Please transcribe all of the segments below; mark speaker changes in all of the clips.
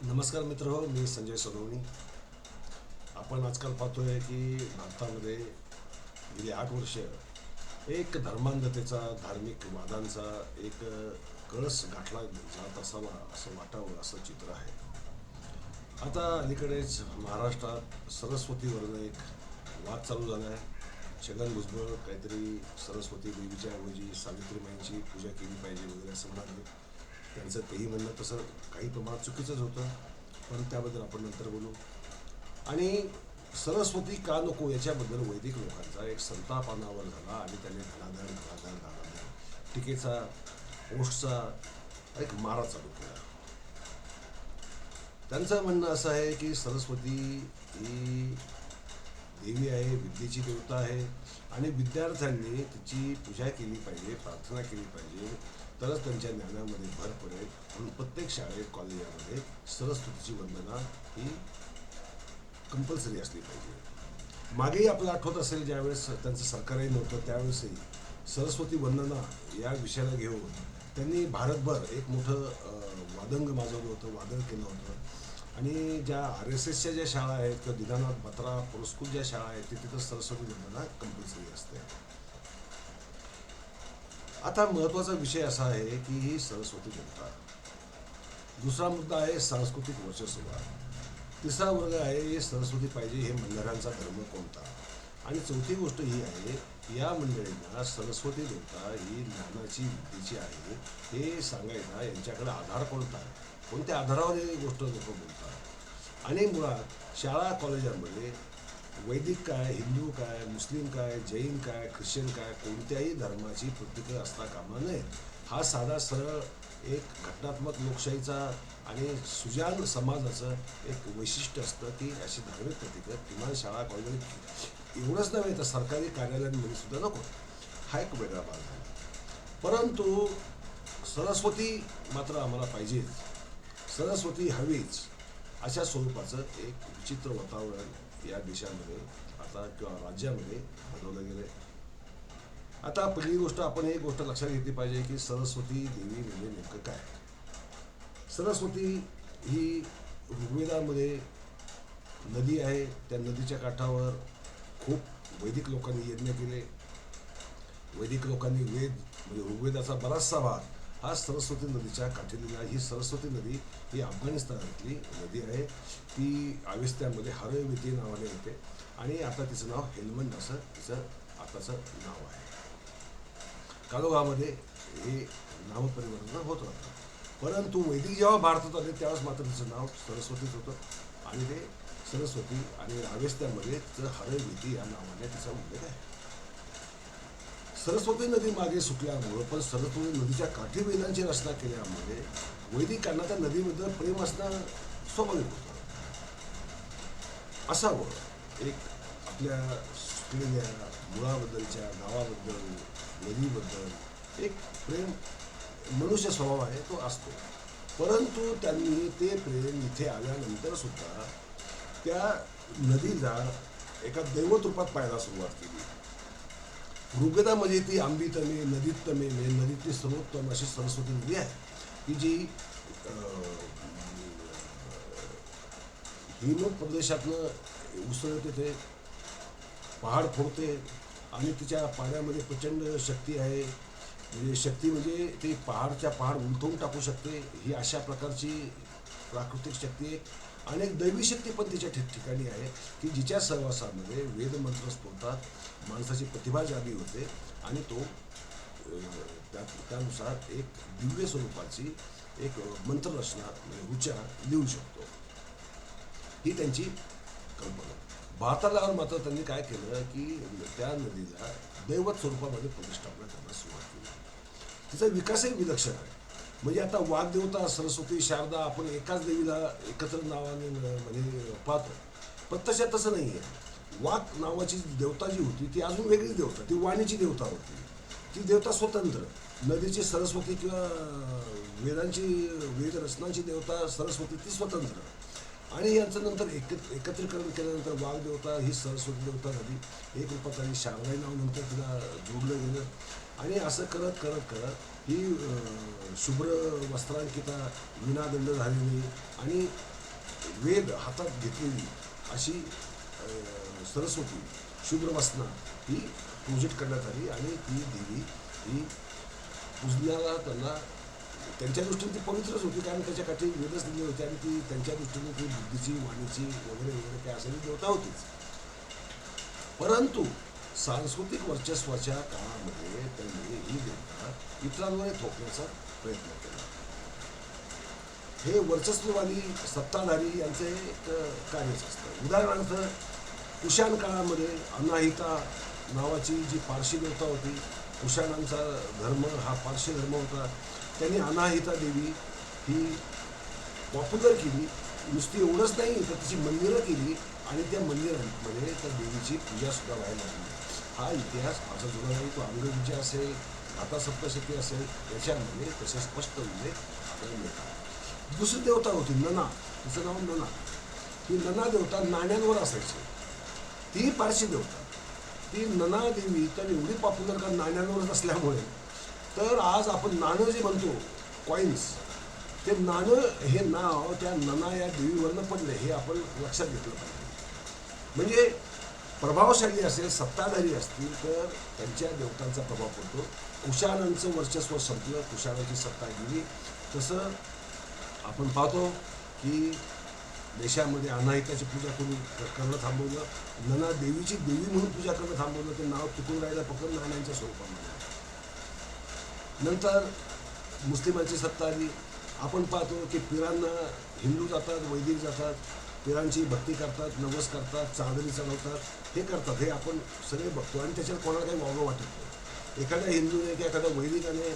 Speaker 1: नमस्कार मित्र हो, मी संजय सोनवणी. आपण आजकाल पाहतोय की भारतामध्ये गेली 8 वर्ष एक धर्मांधतेचा, धार्मिक वादांचा एक कळस गाठला जात असावा असं वाटावं असं चित्र आहे. आता अलीकडेच महाराष्ट्रात सरस्वतीवरनं एक वाद चालू झाला आहे. छगन भुजबळ काहीतरी सरस्वती देवीच्या ऐवजी सावित्रीबाईंची पूजा केली पाहिजे वगैरे असं म्हणाले. त्यांचं तेही म्हणणं तसं काही प्रमाणात चुकीचंच होतं, पण त्याबद्दल आपण नंतर बोलू. आणि सरस्वती का नको याच्याबद्दल वैदिक लोकांचा एक संताप अनावर झाला आणि त्यांनी धनाधन टीकेचा, पोस्टचा एक मारा चालू केला. त्यांचं म्हणणं असं आहे की सरस्वती ही देवी आहे, विद्येची देवता आहे आणि विद्यार्थ्यांनी तिची पूजा केली पाहिजे, प्रार्थना केली पाहिजे, तरच त्यांच्या ज्ञानामध्ये भर पडेल. म्हणून प्रत्येक शाळेत, कॉलेजामध्ये सरस्वतीची वंदना ही कंपल्सरी असली पाहिजे. मागेही आपलं आठवत असेल, ज्यावेळेस त्यांचं सरकारही नव्हतं त्यावेळेसही सरस्वती वंदना या विषयाला घेऊन त्यांनी भारतभर एक मोठं वादंग माजवलं होतं, वादळ केलं होतं. आणि ज्या RSSच्या ज्या शाळा आहेत किंवा दीनानाथ बत्रा पुरस्कृत ज्या शाळा आहेत तिथं सरस्वती वंदना कंपल्सरी असते. आता महत्त्वाचा विषय असा आहे की ही सरस्वती देवता. दुसरा मुद्दा आहे सांस्कृतिक वर्चस्ववाद. तिसरा वर्ग आहे सरस्वती पाहिजे हे म्हणणाऱ्यांचा धर्म कोणता. आणि चौथी गोष्ट ही आहे, या मंडळींना सरस्वती देवता ही ज्ञानाची, विद्येची आहे हे सांगायला यांच्याकडे आधार कोणता आहे, कोणत्या आधारावर ही गोष्ट लोक बोलतात. आणि मुळात शाळा कॉलेजांमध्ये वैदिक काय, हिंदू काय, मुस्लिम काय, जैन काय, ख्रिश्चन काय, कोणत्याही धर्माची प्रतीकं असता कामा नये. हा साधा सरळ एक घटनात्मक लोकशाहीचा आणि सुजान समाजाचं एक वैशिष्ट्य असतं की अशी धार्मिक प्रतीकं किमान शाळा कॉलेज एवढंच नव्हे तर सरकारी कार्यालयांमध्ये सुद्धा नको. हा एक वेगळा भाग झाला. परंतु सरस्वती मात्र आम्हाला पाहिजेच, सरस्वती हवीच, अशा स्वरूपाचं एक विचित्र वातावरण या देशामध्ये आता किंवा राज्यामध्ये बनवलं गेलं आहे. आता पहिली गोष्ट आपण एक गोष्ट लक्षात घेतली पाहिजे की सरस्वती देवी म्हणजे नेमकं काय. सरस्वती ही ऋग्वेदामध्ये नदी आहे. त्या नदीच्या काठावर खूप वैदिक लोकांनी यज्ञ केले. वैदिक लोकांनी वेद म्हणजे ऋग्वेदाचा बराचसा भाग हा सरस्वती नदीच्या काठी दिला. ही सरस्वती नदी ही अफगाणिस्तानातली नदी आहे. ती आवेस्त्यामध्ये हरवेती नावाने येते आणि आता तिचं नाव हेल्मंड असं तिचं आताचं नाव आहे. कालोगामध्ये हे नामपरिवर्तन होत राहतं. परंतु वैदिक जेव्हा भारतात आले त्यावेळेस मात्र तिचं नाव सरस्वतीच होतं आणि ते सरस्वती आणि आवेस्त्यामध्ये तिचं हरवेती या नावाने तिचा उल्लेख आहे. सरस्वती नदी मागे सुटल्यामुळं पण सरस्वती नदीच्या काठी वेदांची रचना केल्यामुळे वैदिकांना त्या नदीबद्दल प्रेम असणं स्वाभाविक होतं. असावं एक आपल्या सुटलेल्या मुळाबद्दलच्या, गावाबद्दल, नदीबद्दल एक प्रेम मनुष्य स्वभाव आहे तो असतो. परंतु त्यांनी ते प्रेम इथे आल्यानंतर सुद्धा त्या नदीला एका दैवत रूपात पाहायला सुरुवात केली. ऋग्वेदामध्ये ती आंबी तमे नदीत तमे म्हणजे नदीतली सर्वोत्तम अशी सरस्वती नदी आहे की जी हिम प्रदेशातनं उसळते, ते पहाड फोडते आणि तिच्या पाण्यामध्ये प्रचंड शक्ती आहे. म्हणजे शक्ती म्हणजे ती पहाडच्या पहाड उलथवून टाकू शकते, ही अशा प्रकारची प्राकृतिक शक्ती आहे. अनेक दैवी शक्ती पण तिच्या ठिकठिकाणी आहे की जिच्या सहवासामध्ये वेदमंत्र स्फोटतात, माणसाची प्रतिभा जागी होते आणि तो त्यानुसार एक दिव्य स्वरूपाची एक मंत्ररचना म्हणजे उच्चार लिहू शकतो. ही त्यांची कल्पना. भारताला आल्यावर मात्र त्यांनी काय केलं की त्या नदीला दैवत स्वरूपामध्ये प्रतिष्ठापना करण्यास सुरुवात केली. तिचा विकासही विलक्षण आहे. म्हणजे आता वाग्देवता सरस्वती, शारदा आपण एकाच देवीला एकत्र नावाने म्हणजे पाहतो, पण तशा तसं नाही आहे. वाक नावाची देवता जी होती ती अजून वेगळी देवता, ती वाणीची देवता होती. ती देवता स्वतंत्र. नदीची सरस्वती किंवा वेदांची वेद रचनांची देवता सरस्वती ती स्वतंत्र. आणि यांचं नंतर एकत्रीकरण केल्यानंतर वाग्देवता ही सरस्वती देवता झाली. एक रूपात आली. शारदाई नाव नंतर तिला जोडलं गेलं. आणि असं करत करत करत ही शुभ्र वस्त्रांकिता विनादंड झालेली आणि वेद हातात घेतलेली अशी सरस्वती शुभ्र वसना ही पूजित करण्यात आली आणि ती देवी ही पूजण्याला त्यांना त्यांच्या दृष्टीने ती पवित्रच होती, कारण त्याच्या काठी वेदच दिले होते आणि ती त्यांच्या दृष्टीने ती बुद्धीची वाणीची वगैरे वगैरे काय असेल देवता होतीच. परंतु सांस्कृतिक वर्चस्वाच्या काळामध्ये त्यांनी ही देवता इतरांवर थोपण्याचा प्रयत्न केला. हे वर्चस्ववादी सत्ताधारी यांचे एक कार्यच असतं. उदाहरणार्थ कुशाण काळामध्ये अनाहिता नावाची जी पारशी देवता होती, कुशाणांचा धर्म हा पारशी धर्म होता. त्यांनी अनाहिता देवी ही पॉप्युलर केली. नुसती एवढंच नाही तर तिची मंदिरं केली आणि त्या मंदिरांमध्ये त्या देवीची पूजासुद्धा व्हायला लागली. हा इतिहास माझा जुना नाही, तो अंगविजय असेल, गाथा सप्तशती असेल, याच्यामध्ये तसे स्पष्ट उल्लेख आपल्याला मिळतात. दुसरी देवता होती नना, तिचं नाव नना. ही नना देवता नाण्यांवर असायची. ती पारशी देवता. ती नना देवी तर एवढी पॉप्युलर का नाण्यांवरच असल्यामुळे, तर आज आपण नाणं जे म्हणतो कॉईन्स, ते नाणं हे नाव त्या नना या देवीवरनं पडले हे आपण लक्षात घेतलं पाहिजे. म्हणजे प्रभावशाली असेल, सत्ताधारी असतील तर त्यांच्या देवतांचा प्रभाव पडतो. कुशाणांचं वर्चस्व संपलं, कुशाणांची सत्ता गेली. तसं आपण पाहतो की देशामध्ये अनाहिताची पूजा करणं थांबवलं, नना देवीची देवी म्हणून पूजा करणं थांबवलं. ते नाव टिकून राहिलं फक्त नाण्यांच्या स्वरूपामध्ये. नंतर मुस्लिमांची सत्ता आली. आपण पाहतो की पिरांना हिंदू जातात, वैदिक जातात, पिरांची भक्ती करतात, नवस करतात, चादरी चढवतात, हे करतात, हे आपण सगळे बघतो आणि त्याच्यात कोणाला काही वावगं वाटत नाही. एखाद्या हिंदूने किंवा एखाद्या वैदिकाने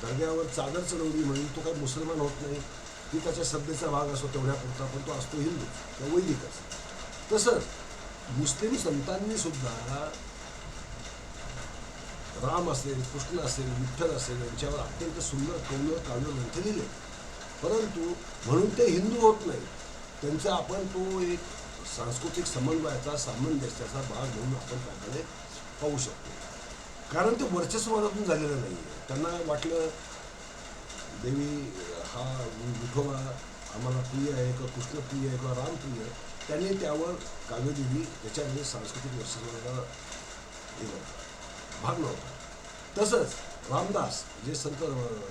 Speaker 1: दर्ग्यावर चादर चढवली म्हणून तो काही मुसलमान होत नाही. ती त्याच्या श्रद्धेचा भाग असतो तेवढ्यापुरता, पण तो असतो हिंदू किंवा वैदिकच. तसंच मुस्लिम संतांनी सुद्धा राम असेल, कृष्ण असेल, विठ्ठल असेल यांच्यावर अत्यंत सुंदर कौल काव्य ग्रंथ लिहिले. परंतु म्हणून ते हिंदू होत नाही. त्यांचा आपण तो एक सांस्कृतिक समन्वयाचा, सामंजस्याचा भाग म्हणून आपण त्याकडे पाहू शकतो. कारण ते वर्चस्वादातून झालेलं नाही आहे. त्यांना वाटलं देवी हा विठोबा आम्हाला प्रिय आहे किंवा कृष्ण प्रिय आहे किंवा राम प्रिय आहे, त्यांनी त्यावर काव्य दिली. त्याच्यामध्ये सांस्कृतिक वर्चस्वादाला भाग नव्हता. तसंच रामदास जे संत,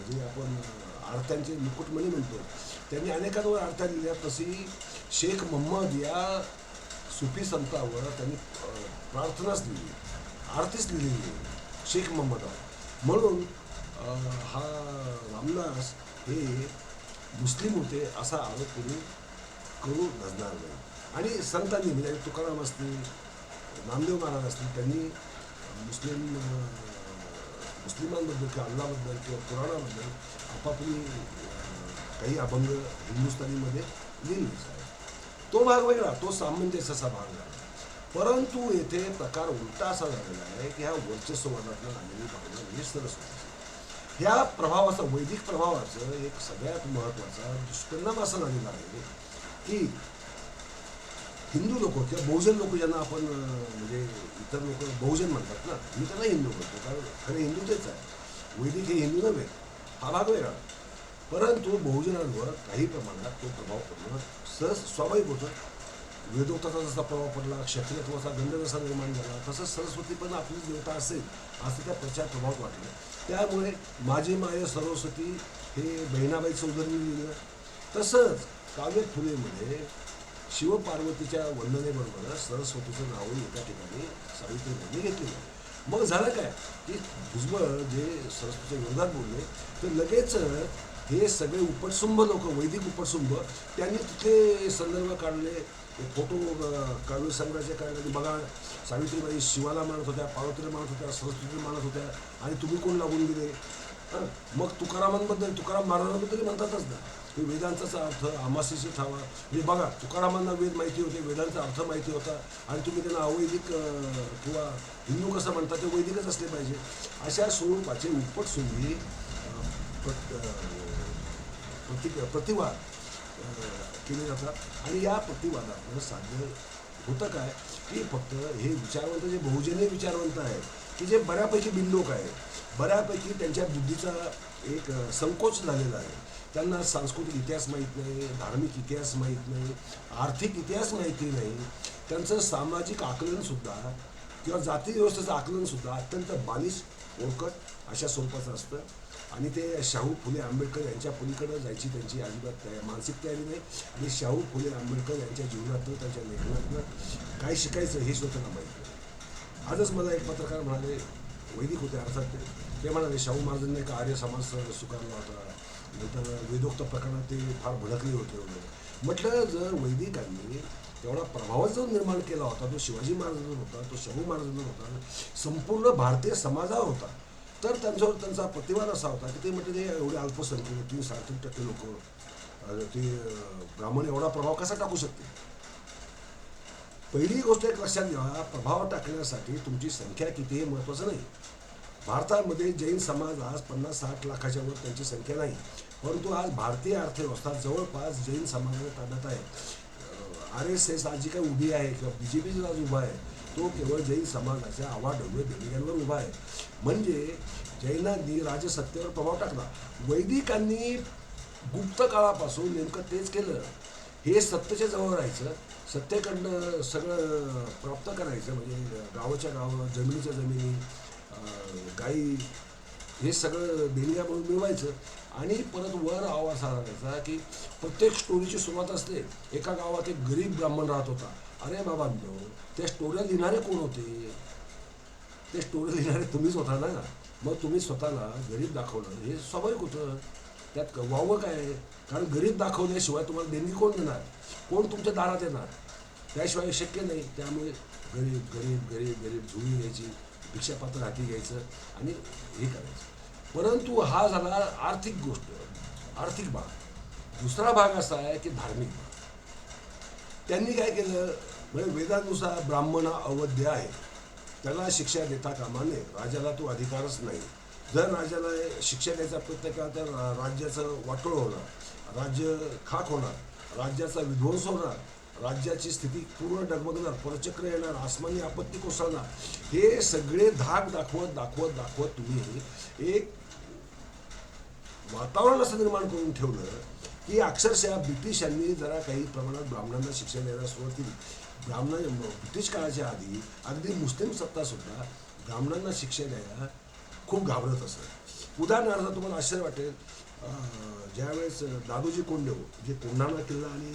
Speaker 1: जे आपण आरत्यांचे मुकुटमणी म्हणतो, त्यांनी अनेकांवर आरत्या लिहिल्या. तशी शेख मोहम्मद या सुफी संतावर त्यांनी प्रार्थनाच लिहिली, आरतीच लिहिलेली शेख मोहम्मदावर. म्हणून हा रामदास हे मुस्लिम होते असा आरोप कोणी करू धजणार नाही. आणि संतांनी म्हणजे तुकाराम असतील, नामदेव महाराज असतील, त्यांनी मुस्लिमांबद्दल किंवा अल्लाबद्दल किंवा पुराणाबद्दल आपापली काही अभंग हिंदुस्थानीमध्ये लिहिलेच आहे. तो भाग वेगळा, तो सामंजस्याचा भाग आहे. परंतु येथे प्रकार उलटा असा झालेला आहे की ह्या वर्चस्ववादातून आलेली भावना म्हणजे सरस्वती, ह्या प्रभावाचा, वैदिक प्रभावाचं एक सगळ्यात महत्त्वाचा दुष्परिणाम असा झालेला आहे की हिंदू लोक किंवा बहुजन लोक, ज्यांना आपण म्हणजे इतर लोक बहुजन म्हणतात ना, मी त्यांना हिंदू म्हणतो, कारण खरे हिंदू तेच आहे. वैदिक हे हिंदू नव्हे, हा भाग वेगळा. परंतु बहुजनांवर काही प्रमाणात तो प्रभाव पडणं सहज स्वाभाविक होतं. वेदोक्ताचा जसा प्रभाव पडला, क्षत्रियत्वाचा गंध जसा निर्माण झाला, तसंच सरस्वती पण आपली देवता असेल असं त्या प्रचार प्रभाव वाटलं. त्यामुळे माझी माय सरस्वती हे बहिणाबाईचं उदाहरण लिहिलं. तसंच काव्य फुलेमध्ये शिवपार्वतीच्या वंदनेबरोबर सरस्वतीचं नावही एका ठिकाणी सावित्रीबाईंनी घेतलेलं. मग झालं काय की भुजबळ जे सरस्वतीच्या विरोधात बोलले, तर लगेच हे सगळे उपटसुंभ लोक, वैदिक उपटसुंभ, त्यांनी तिथे संदर्भ काढले, फोटो काव्यसंग्रहाचे काढले. बघा, सावित्रीबाई शिवाला मानत होत्या, पार्वतीला मानत होत्या, सरस्वतीला मानत होत्या, आणि तुम्ही कोण लागून दिले. मग तुकारामांबद्दल, तुकाराम महाराजांबद्दल म्हणतातच ना की वेदांचा अर्थ आमासीशी ठावा. म्हणजे बघा, तुकारामांना वेद माहिती होते, वेदांचा अर्थ माहिती होता, आणि तुम्ही त्यांना अवैदिक किंवा हिंदू कसं म्हणतात, ते वैदिकच असले पाहिजे. अशा स्वरूपाचे उपटसुंभी प्रतिवाद केले जातात. आणि या प्रतिवादातनं साध्य होतं काय की फक्त हे विचारवंत, जे बहुजनीय विचारवंत आहेत, की जे बऱ्यापैकी बिनलोक आहे, बऱ्यापैकी त्यांच्या बुद्धीचा एक संकोच झालेला आहे. त्यांना सांस्कृतिक इतिहास माहीत नाही, धार्मिक इतिहास माहीत नाही, आर्थिक इतिहास माहिती नाही, त्यांचं सामाजिक आकलनसुद्धा किंवा जाती व्यवस्थेचं आकलनसुद्धा अत्यंत बालिश, ओळखट अशा स्वरूपाचं असतं. आणि ते शाहू फुले आंबेडकर यांच्या पलीकडे जायची त्यांची अजिबात मानसिक तयारी नाही. आणि शाहू फुले आंबेडकर यांच्या जीवनातनं, त्यांच्या लेखनातनं काय शिकायचं हे सुद्धा त्यांना माहीत नाही. आजच मला एक पत्रकार म्हणाले, वैदिक होते अर्थात, ते म्हणाले शाहू महाराजांनी एक आर्य समाज स्वीकारला होता, नंतर वेदोक्त प्रकरणात ते फार भडकले होते वगैरे. म्हटलं जर वैदिकांनी तेवढा प्रभाव जो निर्माण केला होता, तो शिवाजी महाराजांवर होता, तो शाहू महाराजांवर होता, संपूर्ण भारतीय समाजावर होता, तर त्यांच्यावर त्यांचा प्रतिवाद असा होता की ते म्हटलं ते एवढे अल्पसंख्यक 3-3.5% लोक, ते ब्राह्मण एवढा प्रभाव कसा टाकू शकते. पहिली गोष्ट एक लक्षात घ्या, प्रभाव टाकण्यासाठी तुमची संख्या किती हे महत्त्वाचं नाही. भारतामध्ये जैन समाज आज 50-60 लाखाच्या वर त्यांची संख्या नाही, परंतु आज भारतीय अर्थव्यवस्था जवळपास जैन समाजाने ताब्यात आहे. RSS आज जी काही उभी आहे किंवा BJP जो आज उभा आहे, तो केवळ जैन समाजाच्या आवाढव्य देणग्यांवर उभा आहे. म्हणजे जैनांनी राजसत्तेवर प्रभाव टाकला. वैदिकांनी गुप्त काळापासून नेमकं तेच केलं. हे सत्तेच्या जवळ राहायचं, सत्तेकडनं सगळं प्राप्त करायचं, म्हणजे गावाच्या गावं, जमिनीच्या जमिनी, गाई, हे सगळं देणग्या म्हणून मिळवायचं. आणि परत वर आवाज सांगायचा की प्रत्येक स्टोरीची सुरुवात असते, एका गावात एक गरीब ब्राह्मण राहत होता. अरे बाबांनो, त्या स्टोऱ्या लिहिणारे कोण होते? ते स्टोरी लिहिणारे तुम्हीच होता ना. मग तुम्ही स्वतःला गरीब दाखवलं हे स्वाभाविक होतं, त्यात वावं काय? कारण गरीब दाखवल्याशिवाय तुम्हाला देणगी कोण देणार, कोण तुमच्या दारात येणार? त्याशिवाय शक्य नाही. त्यामुळे गरीब गरीब गरीब गरीब झुळी घ्यायची, भिक्षापात्र हाती घ्यायचं आणि हे करायचं. परंतु हा झाला आर्थिक गोष्ट, आर्थिक भाग. दुसरा भाग असा आहे की धार्मिक भाग. त्यांनी काय केलं, म्हणजे वेदानुसार ब्राह्मण अवध्य आहे, त्याला शिक्षा देता कामा नये. राजाला तो अधिकारच नाही. जर राजाला शिक्षा द्यायचा प्रयत्न केला तर राज्याचं वाटोळ होणार, राज्य खाक होणार, राज्याचा विध्वंस होणार, राज्याची स्थिती पूर्ण डगमगणार, परचक्र येणार, आसमानी आपत्ती कोसळणार. हे सगळे धाक दाखवत दाखवत दाखवत तुम्ही एक वातावरण असं निर्माण करून ठेवलं की अक्षरशः ब्रिटिशांनी जरा काही प्रमाणात ब्राह्मणांना शिक्षा द्यायला सुरुवात केली. ब्रिटिश काळाच्या आधी अगदी मुस्लिम सत्तासुद्धा ब्राह्मणांना शिक्षा द्यायला खूप घाबरत असत. उदाहरणार्थ तुम्हाला आश्चर्य वाटेल, ज्यावेळेस दादोजी कोंडदेव जे कोंढाणा किल्ला आणि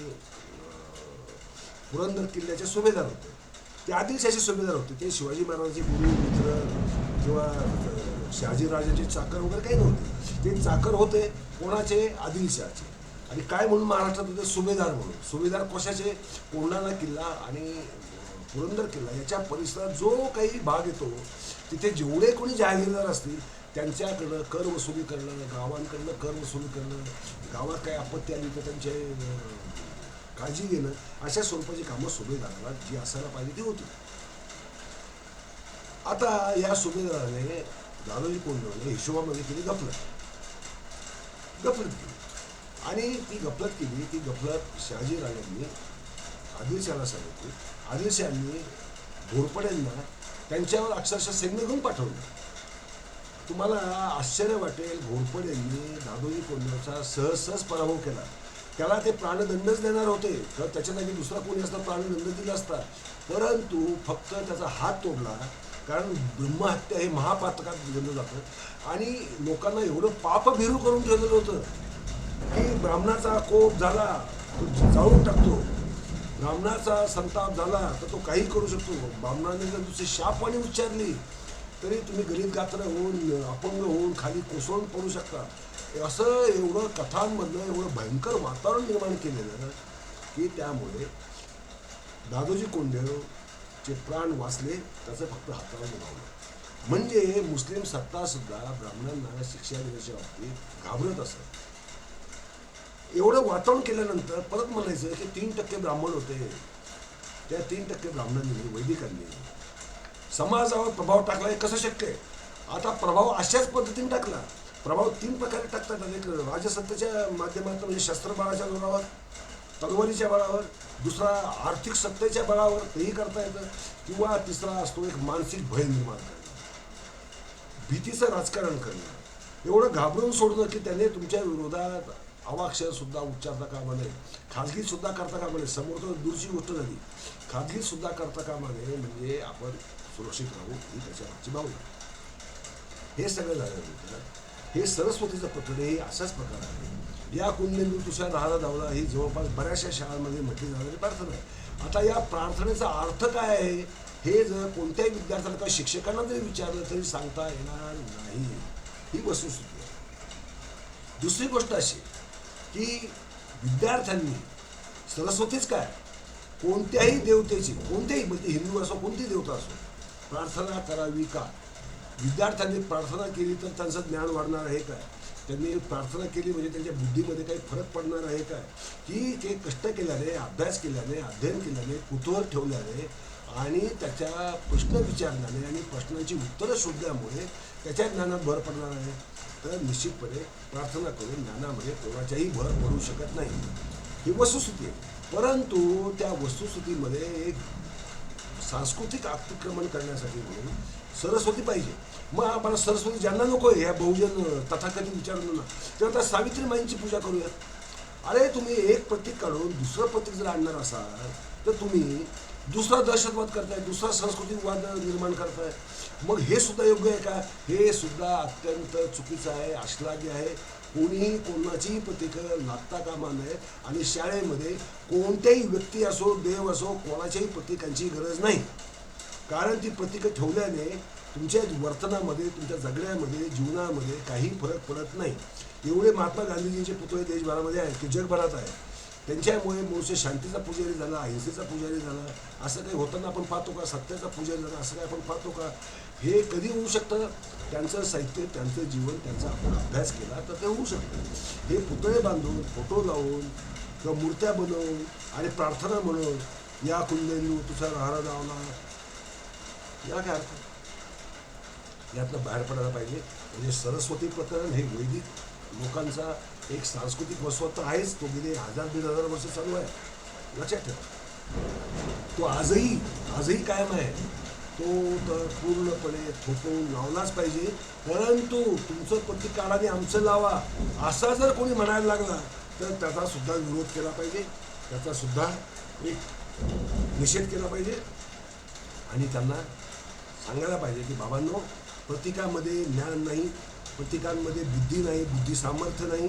Speaker 1: पुरंदर किल्ल्याचे सुभेदार होते, ते आदिलशाही सुभेदार होते. ते शिवाजी महाराजांचे गुरु मित्र किंवा शहाजीराजांचे चाकर वगैरे काही नव्हते. ते चाकर होते कोणाचे? आदिलशाहचे. आणि काय म्हणून महाराष्ट्रात होते? सुभेदार म्हणून. सुभेदार कशाचे? कोंढाणा किल्ला आणि पुरंदर किल्ला याच्या परिसरात जो काही भाग येतो, तिथे जेवढे कोणी जहागीरदार असतील त्यांच्याकडं कर वसुली करणं, गावांकडनं कर वसुली करणं, गावात काही आपत्ती आली तर त्यांचे काळजी घेणं, अशा स्वरूपाची कामं सुभेदाराला जी असायला पाहिजे ती होती. आता या सुभेदाराने दादोजी कोंडदेवने हिशोबामध्ये केली गफलत केली. आणि ती गफलत शहाजीराजांनी आदिलशहाला सांगितली. आदिलशहांनी घोरपड्यांना त्यांच्यावर अक्षरशः सैन्य घेऊन पाठवलं. तुम्हाला आश्चर्य वाटेल, घोरपड्यांनी दादोजी कोंडदेवचा सहज पराभव केला. त्याला ते प्राणदंडच देणार होते, तर त्याच्या जागी दुसरा कोणी असता प्राणदंड दिला असता. परंतु फक्त त्याचा हात तोडला, कारण ब्रह्महत्या हे महापातकात गणलं जातं. आणि लोकांना एवढं पापभिरू करून ठेवलेलं होतं की ब्राह्मणाचा कोप झाला तो जाळून टाकतो, ब्राह्मणाचा संताप झाला तर तो काही करू शकतो. ब्राह्मणाने जर दुसरी शापवाणी उच्चारली तरी तुम्ही गरीब गात्र होऊन, अपंग होऊन खाली कोसळून पडू शकता. असं एवढं कथांमधलं एवढं भयंकर वातावरण निर्माण केलेलं की त्यामुळे दादोजी कोंडदेवचे प्राण वाचले, त्याचं फक्त हाताला लावलं. म्हणजे मुस्लिम सत्तासुद्धा ब्राह्मणांना शिक्षा देण्याच्या बाबतीत घाबरत असत. एवढं वातावरण केल्यानंतर परत म्हणायचं की 3% ब्राह्मण होते, त्या 3% ब्राह्मणांनी, वैदिकांनी समाजावर प्रभाव टाकला. हे कसं शक्य आहे? आता प्रभाव अशाच पद्धतीने टाकला. प्रभाव 3 प्रकारे टाकतात. एक राजसत्तेच्या माध्यमातून, म्हणजे शस्त्रबळाच्या जोरावर, तलवारीच्या बळावर. दुसरा आर्थिक सत्तेच्या बळावर, तेही करता येतं. किंवा तिसरा असतो एक मानसिक भय निर्माण करणं. भीतीचं राजकारण करणं, एवढं घाबरून सोडणं की त्याने तुमच्या विरोधात अवाक्षर सुद्धा उच्चारता कामा नये, खाजगीत सुद्धा करता कामा नये. समोर तर दूरची गोष्ट झाली, खाजगीत सुद्धा करता कामा नये. म्हणजे आपण सुरक्षित राहू ही त्याच्या मागची भावना. हे सगळं झाल्यानंतर हे सरस्वतीचं पत्र हे असाच प्रकार आहे. या कुंडलिनी तुषार राहायला धावला ही जवळपास बऱ्याचशा शाळांमध्ये म्हटली जाणारी प्रार्थना आहे. आता या प्रार्थनेचा अर्थ काय आहे हे जर कोणत्याही विद्यार्थ्याला किंवा शिक्षकांना जरी विचारलं तरी सांगता येणार नाही. ही वस्तुस्थिती आहे. दुसरी गोष्ट अशी की विद्यार्थ्यांनी सरस्वतीच काय कोणत्याही देवतेची, कोणत्याही म्हणजे हिंदू असो कोणतीही देवता असो, प्रार्थना करावी का? विद्यार्थ्यांनी प्रार्थना केली तर त्यांचं ज्ञान वाढणार आहे काय? त्यांनी प्रार्थना केली म्हणजे त्यांच्या बुद्धीमध्ये काही फरक पडणार आहे काय? की ते कष्ट केल्याने, अभ्यास केल्याने, अध्ययन केल्याने, कुतूहल ठेवल्याने आणि त्याच्या प्रश्न विचारल्याने आणि प्रश्नांची उत्तरं शोधल्यामुळे त्याच्या ज्ञानात भर पडणार आहे. तर निश्चितपणे प्रार्थना करून ज्ञानामध्ये कोणाच्याही भर पडू शकत नाही. ही वस्तुस्थिती आहे. परंतु त्या वस्तुस्थितीमध्ये एक सांस्कृतिक अतिक्रमण करण्यासाठी म्हणून सरस्वती पाहिजे. मग आम्हाला सरस्वती ज्यांना नको आहे ह्या बहुजन तथाकथित विचारून ना, तेव्हा त्या सावित्रीमाईंची पूजा करूयात. अरे तुम्ही एक प्रतीक काढून दुसरं प्रतीक जर आणणार असाल तर तुम्ही दुसरा दहशतवाद करताय, दुसरा सांस्कृतिक वाद निर्माण करताय. मग हे सुद्धा योग्य आहे का? हे सुद्धा अत्यंत चुकीचं आहे, अश्लाघ्य आहे. कोणीही कोणाचीही प्रतीकं लागता कामा नये आणि शाळेमध्ये कोणत्याही व्यक्ती असो, देव असो, कोणाच्याही प्रतीकांची गरज नाही. कारण ती प्रतीकं ठेवल्याने तुमच्या वर्तनामध्ये, तुमच्या जगण्यामध्ये, जीवनामध्ये काही फरक पडत नाही. एवढे महात्मा गांधीजींचे पुतळे देशभरामध्ये आहेत की जगभरात आहे. त्यांच्यामुळे मनुष्य शांतीचा पुजारी झाला, अहिंसेचा पुजारी झाला. असं काही होताना आपण पाहतो का? सत्याचा पुजारी झाला असं काही आपण पाहतो का? हे कधी होऊ शकतं? त्यांचं साहित्य, त्यांचं जीवन, त्यांचा आपण अभ्यास केला तर ते होऊ शकतं. हे पुतळे बांधून, फोटो लावून किंवा मूर्त्या बनवून आणि प्रार्थना म्हणून या कुंडलिनी तुझा राहरा धावला, याला काय अर्थ? यातनं बाहेर पडायला पाहिजे. म्हणजे सरस्वती प्रकरण हे वैदिक लोकांचा एक सांस्कृतिक वस्तू तर आहेच. तो गेले 1000-1500 वर्ष चालू आहे. लक्षात ठेवा. तो आजही कायम आहे. तो तर पूर्णपणे थोपवून लावलाच पाहिजे. परंतु तुमचं प्रतीक काढा आणि आमचं लावा असा जर कोणी म्हणायला लागला तर त्याचा सुद्धा विरोध केला पाहिजे, त्याचा सुद्धा एक निषेध केला पाहिजे आणि त्यांना सांगायला पाहिजे की बाबांनो, प्रतीकामध्ये ज्ञान नाही, प्रतीकांमध्ये बुद्धी नाही, बुद्धी सामर्थ्य नाही,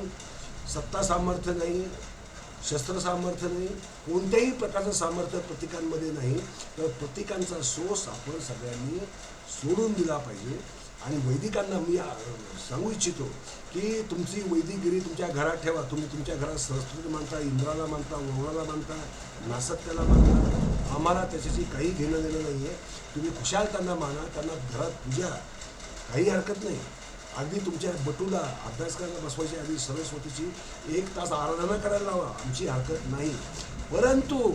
Speaker 1: सत्ता सामर्थ्य नाही, शस्त्र सामर्थ्य नाही, कोणत्याही प्रकारचं सामर्थ्य प्रतीकांमध्ये नाही. तर प्रतीकांचा सोस आपण सगळ्यांनी सोडून दिला पाहिजे. आणि वैदिकांना मी सांगू इच्छितो की तुमची वैदिकगिरी तुमच्या घरात ठेवा. तुम्ही तुमच्या घरात सरस्वती मानता, इंद्राला मानता, वरुणाला मानता, नासत्याला मानता, आम्हाला त्याच्याशी काही घेणं देणं नाही आहे. तुम्ही खुशाल त्यांना माना, त्यांना घरात पूजा, काही हरकत नाही. अगदी तुमच्या बटूला अभ्यास करायला बसवायची आधी सरस्वतीची 1 तास आराधना करायला लावा, आमची हरकत नाही. परंतु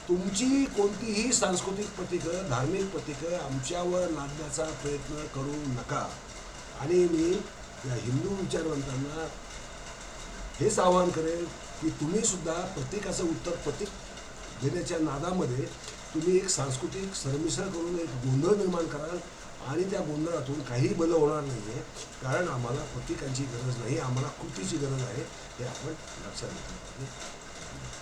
Speaker 1: तुमची कोणतीही सांस्कृतिक प्रतीकं, धार्मिक प्रतीकं आमच्यावर लादण्याचा प्रयत्न करू नका. आणि मी या हिंदू विचारवंतांना हेच आवाहन करेल की तुम्ही सुद्धा प्रत्येकाचं उत्तर प्रतीक देण्याच्या नादामध्ये तुम्ही एक सांस्कृतिक सरमिसळ करून एक गोंधळ निर्माण कराल आणि त्या गोंधळातून काही भलं होणार नाही आहे. कारण आम्हाला प्रतीकांची गरज नाही, आम्हाला कृतीची गरज आहे. हे आपण लक्षात घेतलं पाहिजे.